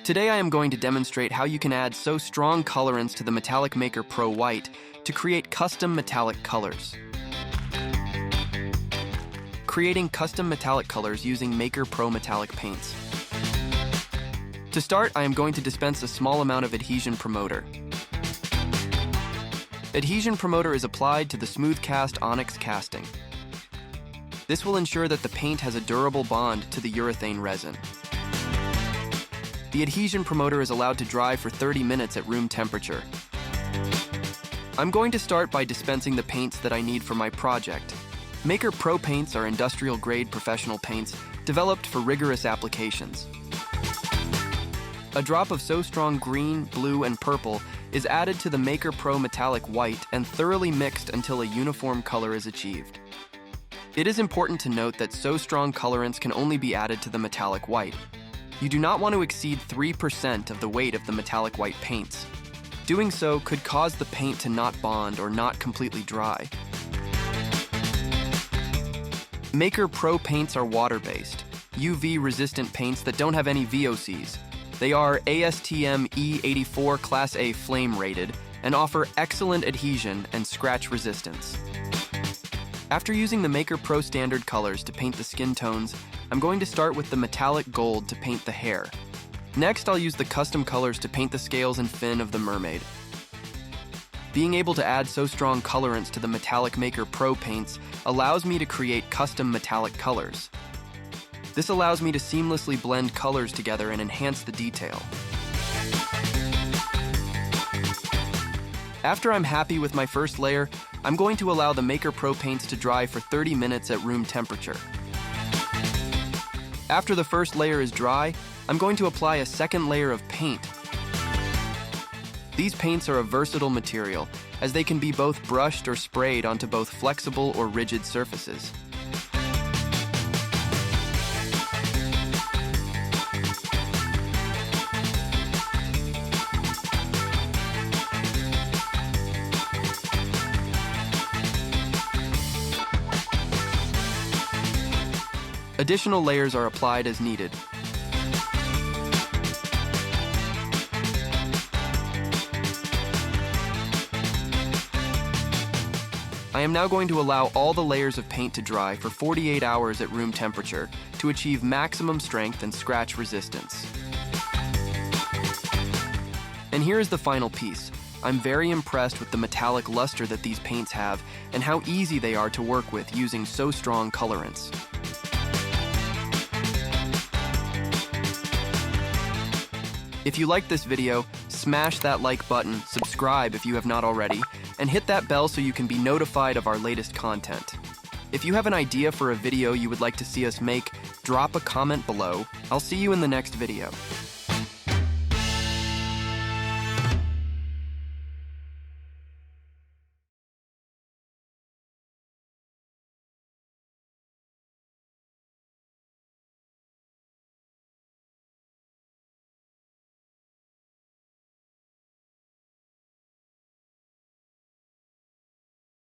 Today I am going to demonstrate how you can add So Strong colorants to the Metallic Maker Pro White to create custom metallic colors. Creating custom metallic colors using Maker Pro metallic paints. To start, I am going to dispense a small amount of Adhesion Promoter. Adhesion Promoter is applied to the smooth cast onyx casting. This will ensure that the paint has a durable bond to the urethane resin. The Adhesion Promoter is allowed to dry for 30 minutes at room temperature. I'm going to start by dispensing the paints that I need for my project. Maker Pro paints are industrial-grade professional paints developed for rigorous applications. A drop of So Strong green, blue, and purple is added to the Maker Pro metallic white and thoroughly mixed until a uniform color is achieved. It is important to note that So Strong colorants can only be added to the metallic white. You do not want to exceed 3% of the weight of the metallic white paints. Doing so could cause the paint to not bond or not completely dry. Maker Pro paints are water-based, UV-resistant paints that don't have any VOCs. They are ASTM E84 Class A flame-rated and offer excellent adhesion and scratch resistance. After using the Maker Pro standard colors to paint the skin tones, I'm going to start with the metallic gold to paint the hair. Next, I'll use the custom colors to paint the scales and fin of the mermaid. Being able to add So Strong colorants to the Metallic Maker Pro paints allows me to create custom metallic colors. This allows me to seamlessly blend colors together and enhance the detail. After I'm happy with my first layer, I'm going to allow the Maker Pro paints to dry for 30 minutes at room temperature. After the first layer is dry, I'm going to apply a second layer of paint. These paints are a versatile material, as they can be both brushed or sprayed onto both flexible or rigid surfaces. Additional layers are applied as needed. I am now going to allow all the layers of paint to dry for 48 hours at room temperature to achieve maximum strength and scratch resistance. And here is the final piece. I'm very impressed with the metallic luster that these paints have and how easy they are to work with using So Strong colorants. If you liked this video, smash that like button, subscribe if you have not already, and hit that bell so you can be notified of our latest content. If you have an idea for a video you would like to see us make, drop a comment below. I'll see you in the next video.